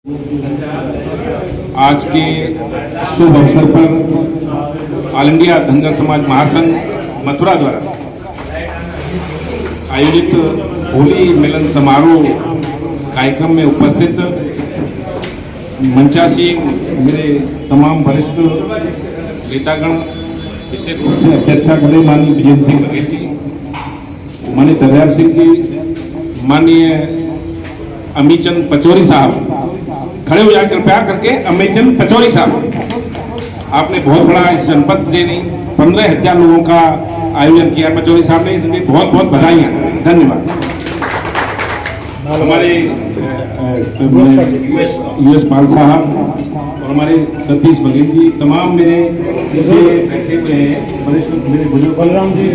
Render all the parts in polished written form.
आज के शुभ अवसर पर ऑल इंडिया धनगर समाज महासंघ मथुरा द्वारा आयोजित होली मिलन समारोह कार्यक्रम में उपस्थित मंचासीन मेरे तमाम वरिष्ठ नेतागण, विशेष रूप से अध्यक्षा खड़े माननीय विजेंद्र सिंह बघेल जी, माननीय दरियाब सिंह जी, माननीय अमीचंद पचौरी साहब, खड़े हो जाए कृपया करके। अमीचंद पचौरी साहब, आपने बहुत बड़ा इस जनपद से 15,000 लोगों का आयोजन किया पचौरी साहब ने, इसलिए बहुत बहुत बधाइयाँ, धन्यवाद। हमारे यूएस पाल साहब और हमारे सतीश बघेल जी, तमाम मेरे बैठे हुए हैं वरिष्ठ मेरे बुजुर्ग, बलराम जी,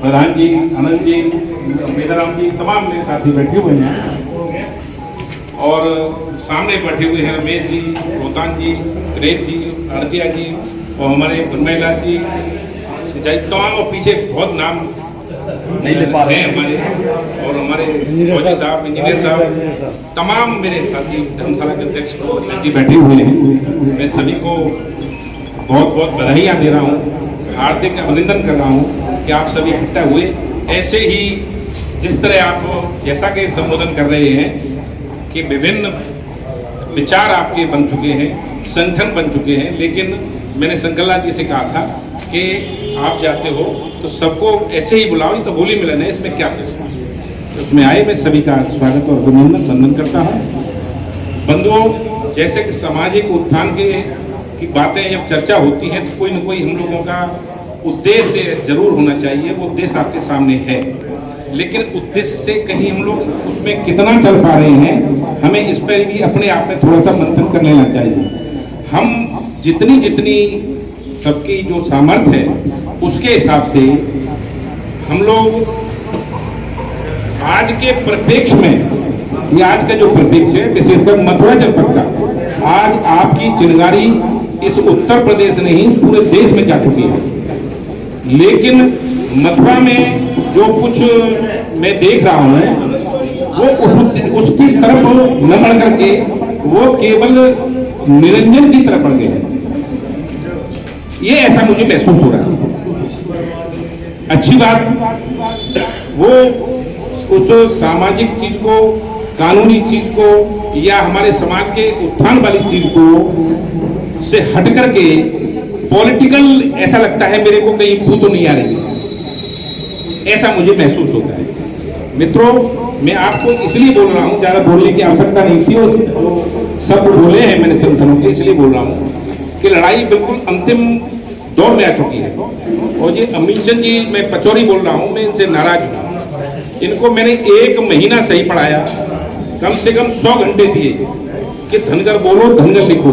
प्रधान जी, आनंद जी, मेधाराम जी, तमाम मेरे साथी बैठे हुए हैं और सामने बैठे हुए हैं रमेश जी, रोहतान जी, रेत जी, आरतिया जी और हमारे बनमैलाल जी, सिंचाई तमाम, और पीछे बहुत नाम नहीं ले पा रहे हैं हमारे, और हमारे फौजी साहब, इंजीनियर साहब, तमाम मेरे साथी धर्मशाला के अध्यक्ष जी बैठे हुए हैं। मैं सभी को बहुत बहुत बधाइयाँ दे रहा हूँ, हार्दिक अभिनंदन कर रहा हूँ कि आप सभी इकट्ठा हुए। ऐसे ही जिस तरह आप जैसा कि संबोधन कर रहे हैं कि विभिन्न विचार आपके बन चुके हैं, संगठन बन चुके हैं, लेकिन मैंने शंकरलाल जी से कहा था कि आप जाते हो तो सबको ऐसे ही बुलाओ, तो होली मिलन है, इसमें क्या प्रश्न है। उसमें आए, मैं सभी का स्वागत और अभिनंदन वंदन करता हूँ। बंधुओं, जैसे कि सामाजिक उत्थान की बातें जब चर्चा होती है तो कोई न कोई हम लोगों का उद्देश्य जरूर होना चाहिए। वो उद्देश्य आपके सामने है, लेकिन उद्देश्य से कहीं हम लोग उसमें कितना चल पा रहे हैं, हमें इस पर भी अपने आप में थोड़ा सा मंथन कर लेना चाहिए। हम जितनी सबकी जो सामर्थ्य है उसके हिसाब से हम लोग आज के परिप्रेक्ष्य में, ये आज का जो परिप्रेक्ष्य है विशेषकर मथुरा जनपद का, आज आपकी चिनगारी इस उत्तर प्रदेश नहीं पूरे देश में जा चुकी है। लेकिन मथुरा में जो कुछ मैं देख रहा हूँ वो उसकी तरफ न बढ़ करके वो केवल निरंजन की तरफ बढ़ गए हैं, ये ऐसा मुझे महसूस हो रहा है। अच्छी बात, वो उस सामाजिक चीज को, कानूनी चीज को या हमारे समाज के उत्थान वाली चीज को से हट करके पॉलिटिकल, ऐसा लगता है मेरे को कहीं भूत तो नहीं आ रही है, ऐसा मुझे महसूस होता है। मित्रों, मैं आपको इसलिए बोल रहा हूँ, ज्यादा बोलने की आवश्यकता नहीं थी, और सब बोले हैं मैंने संगठनों के, इसलिए बोल रहा हूँ कि लड़ाई बिल्कुल अंतिम दौर में आ चुकी है। और ये अमीचंद जी, मैं पचौरी बोल रहा हूँ, मैं इनसे नाराज हूँ। इनको मैंने 1 महीना सही पढ़ाया, कम से कम 100 घंटे दिए कि धनगर बोलो, धनगर लिखो।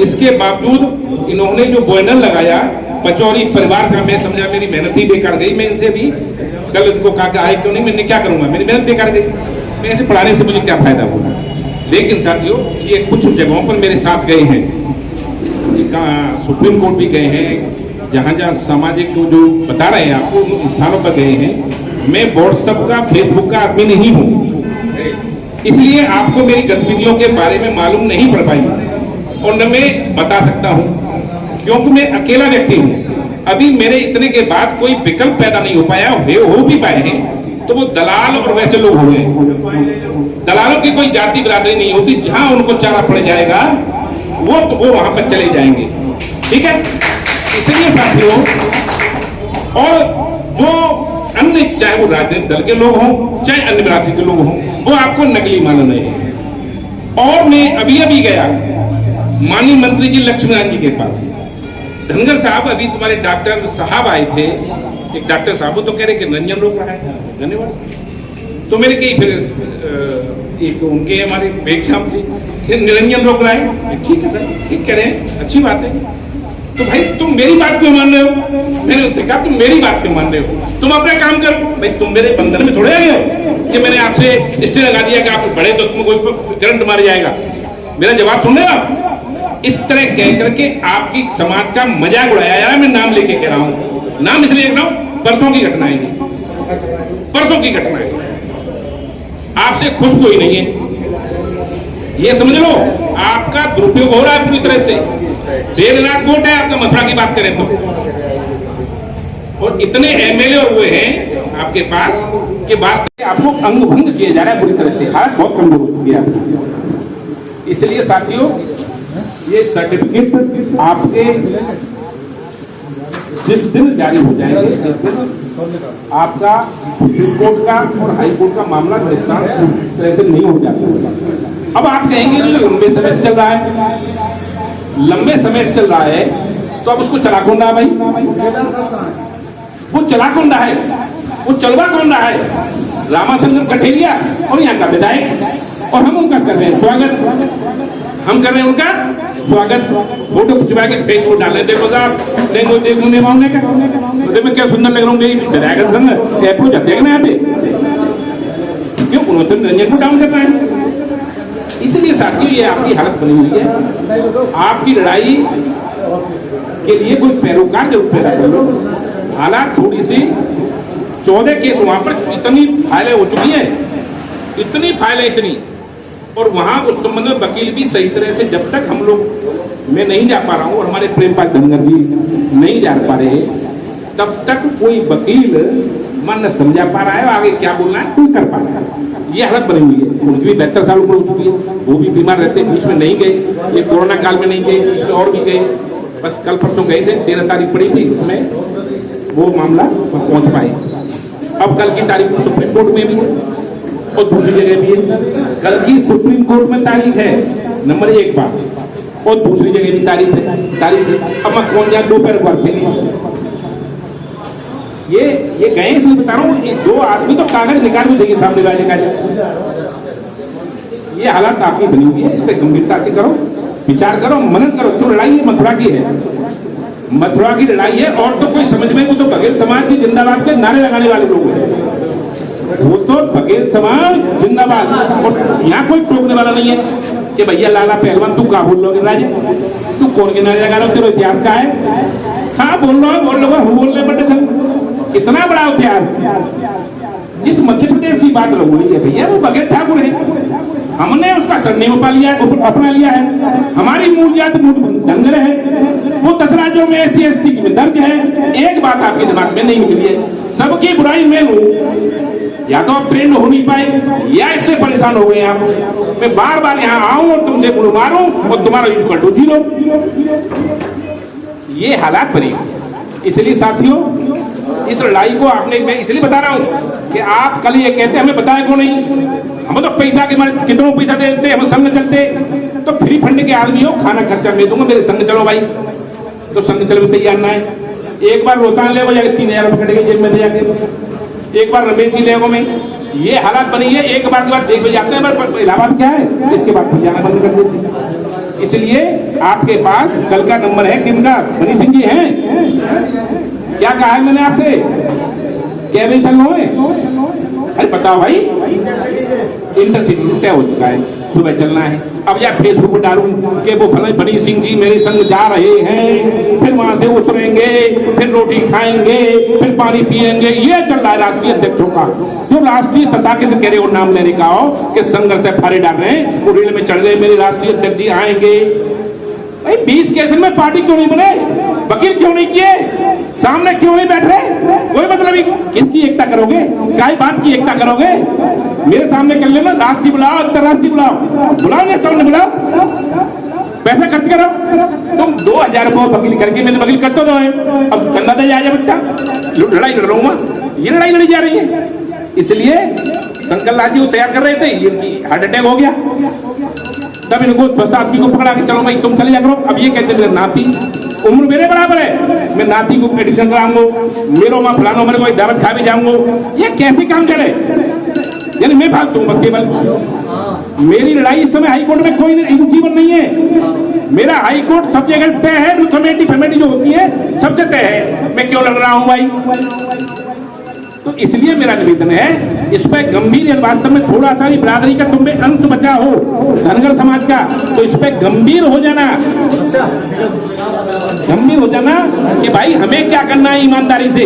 इसके बावजूद इन्होंने जो बैनर लगाया पचौरी परिवार का, मैं समझा मेरी मेहनत ही बेकार गई। मैं इनसे भी कल इनको कहा कि आए क्यों नहीं, मैंने क्या करूंगा, मेरी मेहनत बेकार गई, मैं ऐसे पढ़ाने से मुझे क्या फायदा हुआ। लेकिन साथियों, ये कुछ जगहों पर मेरे साथ गए हैं, सुप्रीम कोर्ट भी गए हैं, जहाँ जहाँ सामाजिक जो बता रहे हैं आपको, उन स्थानों पर गए हैं। मैं व्हाट्सएप का, फेसबुक का आदमी नहीं हूँ, इसलिए आपको मेरी गतिविधियों के बारे में मालूम नहीं पड़ पाई और न मैं बता सकता हूँ, क्योंकि मैं अकेला व्यक्ति हूँ। अभी मेरे इतने के बाद कोई विकल्प पैदा नहीं हो पाया, हो भी पाए हैं तो वो दलाल और वैसे लोग हुए। दलालों की कोई जाति बिरादरी नहीं होती, जहां उनको चारा पड़ जाएगा वो वहां पर चले जाएंगे, ठीक है। इसलिए साथियों, और जो अन्य, चाहे वो राजनीतिक दल के लोग हों, चाहे अन्य बिरादरी के लोग हों, वो आपको नकली मान रहे हैं। और मैं अभी गया माननीय मंत्री जी लक्ष्मीनारायण जी के पास, धनगर साहब, अभी तुम्हारे डॉक्टर साहब आए थे, एक डॉक्टर साहब तो कह रहे कि निरंजन रोक रहा है, धन्यवाद। तो मेरे कई फिर एक उनके हमारे बेगशाम थी कि निरंजन रोक रहा है, ठीक है सर, ठीक कह रहे हैं, अच्छी बात है। तो भाई तुम मेरी बात क्यों मान रहे हो? मैंने उनसे कहा तुम मेरी बात क्यों मान रहे हो, तुम अपना काम करो। भाई तुम मेरे बंधन में थोड़े आए हो कि मैंने आपसे स्टे लगा दिया कि आप बड़े तो तुमको करंट मार जाएगा। मेरा जवाब सुन रहे हो आप? इस तरह कह करके आपकी समाज का मजाक उड़ाया जा रहा है। मैं नाम लेके कह रहा हूँ, नाम इसलिए कह रहा हूँ, परसों की घटना है, परसों की घटना है, आपसे खुश कोई नहीं है। ये समझ लो आपका दुरुपयोग हो रहा है पूरी तरह से। 1.5 लाख वोट है आपका मथुरा की बात करें तो, और इतने एमएलए और हुए हैं आपके पास कि वास्तव आपको अंग भंग किया जा रहा है पूरी तरह से। हालत बहुत कमजोर हो चुकी है। इसलिए साथियों ये सर्टिफिकेट आपके जिस दिन जारी हो जाएंगे, जिस दिन आपका सुप्रीम कोर्ट का और हाई कोर्ट का मामला दृष्टांत तरह से नहीं हो जाता। अब आप कहेंगे जो लंबे समय से चल रहा है, लंबे समय से चल रहा है तो अब उसको चला कौन रहा है भाई? वो चला कौन रहा है, वो चलवा कौन रहा है? रामाचंद्र कठेरिया और यहाँ का विधायक, और हम उनका कर रहे हैं स्वागत, हम कर रहे हैं उनका स्वागत। फोटो खिंचवा के फेसबुक डाले, देखो साहब देखो देखो नहीं मामले का, तो मैं क्या सुंदर लग रहा हूँ विधायक संघ ऐप हो जाते हैं ना यहाँ पे, क्यों उन्होंने रंजन को डाउन करना है। इसलिए साथियों ये आपकी हालत बनी हुई है। आपकी लड़ाई के लिए कोई पैरोकार जरूर पैदा कर लो। हालात थोड़ी सी 14 केस वहां पर इतनी फाइलें हो चुकी है, इतनी फाइलें इतनी, और वहां उस संबंध में वकील भी सही तरह से, जब तक हम लोग मैं नहीं जा पा रहा हूं और हमारे प्रेमपाल धनगर जी नहीं जा पा रहे, तब तक कोई वकील मन न समझा पा रहा है आगे क्या बोलना है, कोई कर पा रहा है। ये हालत बनी हुई है। उनकी भी 72 साल उम्र हो चुकी है, वो भी बीमार रहते हैं, बीच में नहीं गए, ये कोरोना काल में नहीं गए, बीच में और भी गए, बस कल परसों गए थे, 13 तारीख पड़ी थी, उसमें वो मामला पहुंच पाए। अब कल की तारीख सुप्रीम कोर्ट में भी है और दूसरी जगह भी है। कल की सुप्रीम कोर्ट में तारीख है नंबर 1 बात, और दूसरी जगह भी तारीख है। अब मैं कौन जाए दोपहर को चली, ये गए इसलिए बता रहा हूँ, ये 2 आदमी तो कागज निकाल चाहिए सामने वाले का। ये हालात आपकी बनी हुई है, इस पर गंभीरता से करो, विचार करो, मनन करो। जो लड़ाई है मथुरा की है, मथुरा की लड़ाई है, और तो कोई समझ में, वो तो बघेल समाज की जिंदाबाद के नारे लगाने वाले लोग हैं, वो तो बघेल समाज जिंदाबाद, और यहाँ कोई टोकने वाला नहीं है कि भैया लाला पहलवान तू क्या बोल रहे हो राजे, तू कौन के नारे लगा रहे हो, तेरा इतिहास का है? हाँ बोल लो हम बोल रहे बटे इतना बड़ा इतिहास। जिस मध्य प्रदेश की बात हो रही है भैया, वो बघेल ठाकुर है, हमने उसका सरनेम अपना लिया है, हमारी मूल जाति धनगर है, वो 10 राज्यों में SC ST की में दर्ज है। एक बात आपके दिमाग में नहीं निकली है, सबकी बुराई मैं हूँ, या तो आप ट्रेंड हो नहीं पाए या इससे परेशान हो गए आप। मैं बार बार यहाँ आऊं और तुमसे गुण मारूं और तुम्हारा यूज कर दो 0। ये हालात बने। इसलिए साथियों इस लड़ाई को आपने, मैं इसलिए बता रहा हूं कि आप कल ये कहते हमें बताया क्यों नहीं, हम तो पैसा के मारे कितनों पैसा दे देते, हम संघ चलते तो फ्री फंड के आदमी हो, खाना खर्चा मैं दूंगा, मेरे संघ चलो भाई, तो संघ चलो तैयार ना है। एक बार रोहतांग ले जाके 3000 रुपए कटेंगे जेब में ले जाके, एक बार रमेश जी ले में, ये हालात बनी है। एक बार के बाद देख जाते हैं इलाहाबाद क्या है, इसके बाद जाना बंद कर देते हैं। इसलिए आपके पास कल का नंबर है, किनका? मनीष सिंह जी हैं। क्या कहा है मैंने आपसे? क्या भी चल रहे? अरे बताओ भाई, इंटरसिटी तय हो चुका है, सुबह चलना है। अब या फेसबुक पर डालूं कि वो फलाने मनीष सिंह जी मेरे संग जा रहे हैं, फिर वहां से उतरेंगे, फिर रोटी खाएंगे, फिर पानी पिएंगे, ये चल रहा है राष्ट्रीय अध्यक्षों का। जो राष्ट्रीय तथाकथित कह रहे हो नाम लेने का हो कि संघर्ष से फारे डाल रहे हैं, वो रेल में चढ़ गए, मेरे राष्ट्रीय अध्यक्ष जी आएंगे। भाई 20 केस में पार्टी क्यों नहीं बने? वकील क्यों नहीं किए? सामने क्यों नहीं बैठ रहे? कोई मतलब ही किसकी एकता करोगे? क्या बात की एकता करोगे? मेरे सामने कर लेना, राष्ट्रीय बुलाओ, अंतरराष्ट्रीय बुलाओ या सामने बुलाओ, पैसा खर्च करो। तुम 2000 रुपये वकील करके, मैंने वकील कर तो दो है, अब चंदा दे जाए बेटा, लड़ाई लड़ रहा हूँ, ये लड़ाई लड़ी जा रही है। इसलिए शंकर लाल जी को तैयार कर रहे थे, ये हार्ट अटैक हो गया, तब इनको स्वस्थ आदमी को पकड़ा के चलो भाई तुम चले जा करो। अब ये कहते मेरे नाती, उम्र मेरे बराबर है, मैं नाती को एडिशन कराऊंगा, मेरो माँ फलानो मेरे को दावत खा भी जाऊंगा। ये कैसे काम चले? यानी मैं भाग दूं बस केवल। मेरी लड़ाई इस समय हाईकोर्ट में कोई जीवन नहीं है। मेरा हाईकोर्ट सब जगह तय है, कमेटी जो होती है सबसे तय है। मैं क्यों लड़ रहा हूं भाई? तो इसलिए मेरा निवेदन है, इस पर गंभीर, वास्तव में थोड़ा सा ही बिरादरी का तुम में अंश बचा हो धनगर समाज का, तो इस पर गंभीर हो जाना। गंभीर हो जाना कि भाई हमें क्या करना है ईमानदारी से,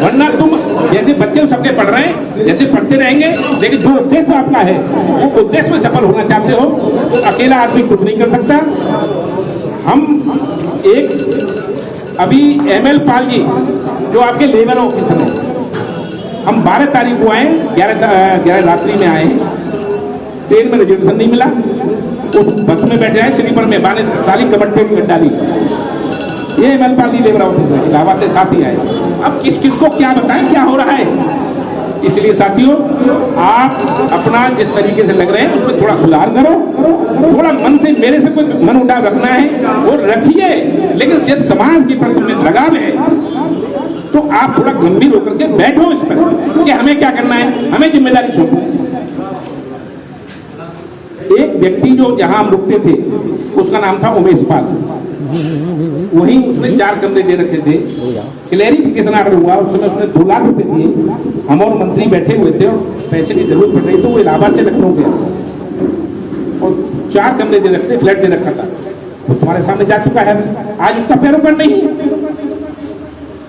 वरना तुम जैसे बच्चे सबके पढ़ रहे हैं जैसे पढ़ते रहेंगे, लेकिन जो उद्देश्य आपका है वो उद्देश्य में सफल होना चाहते हो तो अकेला आदमी कुछ नहीं कर सकता। हम एक अभी ML पाल जी जो आपके लेवल ऑफिसर हैं, हम 12 तारीख को आए, 11 रात्रि में आए, ट्रेन में रिजर्वेशन नहीं मिला, उस बस में बैठे आए स्लीपर में, 12 साली कमर पे टिकट डाली। ये ML Pal ji labour officer Allahabad से साथ ही आए। अब किस किस को क्या बताएं क्या हो रहा है। इसलिए साथियों, आप अपना जिस तरीके से लग रहे हैं उसमें थोड़ा सुधार करो, थोड़ा मन से, मेरे से कोई मन उठाव रखना है वो रखिए, लेकिन सिर्फ समाज के प्रति में लगाव है तो आप थोड़ा गंभीर होकर के बैठो इस पर कि हमें क्या करना है, हमें जिम्मेदारी सौंपो। एक व्यक्ति जो जहां हम रुकते थे उसका नाम था उमेश पाल, वहीं उसने 4 कमरे दे रखे थे। क्लैरिफिकेशन आर्डर हुआ, उस समय उसने 2 लाख रुपए दिए, हम और मंत्री बैठे हुए थे और पैसे की जरूरत पड़ रही, तो वो इलाहाबाद से लखनऊ गया और 4 कमरे दे रखे, फ्लैट दे रखा था। वो तुम्हारे सामने जा चुका है, आज उसका पैरोकार नहीं है।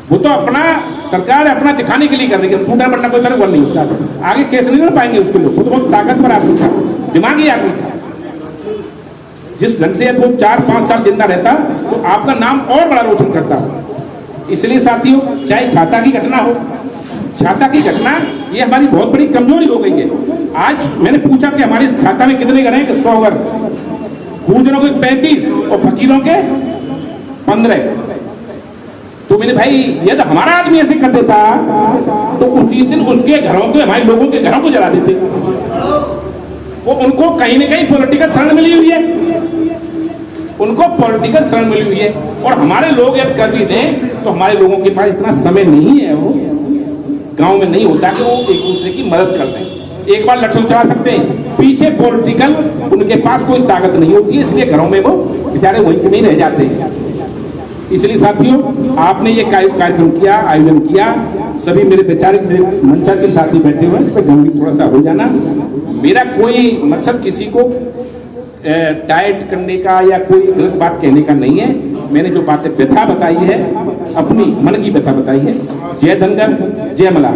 वो तो अपना सरकार अपना दिखाने के लिए कर रही है, शूटर बनना कोई पैरोकार नहीं उसका, आगे केस नहीं कर पाएंगे उसके लोग। वो तो बहुत ताकतवर आदमी था, दिमागी आदमी था। जिस ढंग से वो 4-5 साल जिंदा रहता तो आपका नाम और बड़ा रोशन करता। इसलिए साथियों, चाहे छाता की घटना हो, छाता की घटना ये हमारी बहुत बड़ी कमजोरी हो गई है। आज मैंने पूछा कि हमारे छाता में कितने घर हैं, कि 100 घर, गुर्जरों के 35 और फकीरों के 15। तो मेरे भाई यदि हमारा आदमी ऐसे कर देता तो उसी दिन उसके घरों को, हमारे लोगों के घरों को जला देते। वो उनको कहीं ना कहीं पॉलिटिकल शरण मिली हुई है, उनको पॉलिटिकल शरण मिली हुई है। और हमारे लोग यदि कर भी दें तो हमारे लोगों के पास इतना समय नहीं है, वो गांव में नहीं होता कि वो एक दूसरे की मदद कर दें। एक बार लठल चला सकते हैं, पीछे पॉलिटिकल उनके पास कोई ताकत नहीं होती है, इसलिए घरों में वो बेचारे वहीं के नहीं रह जाते हैं। इसलिए साथियों, आपने ये कार्यक्रम किया, आयोजन किया, सभी मेरे बेचारे मेरे मंचासीन साथी बैठे हुए हैं, इस पर गंभीर थोड़ा सा हो जाना। मेरा कोई मकसद किसी को डाइट करने का या कोई गलत बात कहने का नहीं है। मैंने जो बातें व्यथा बताई है, अपनी मन की व्यथा बताई है। जय धनगर, जय मलार।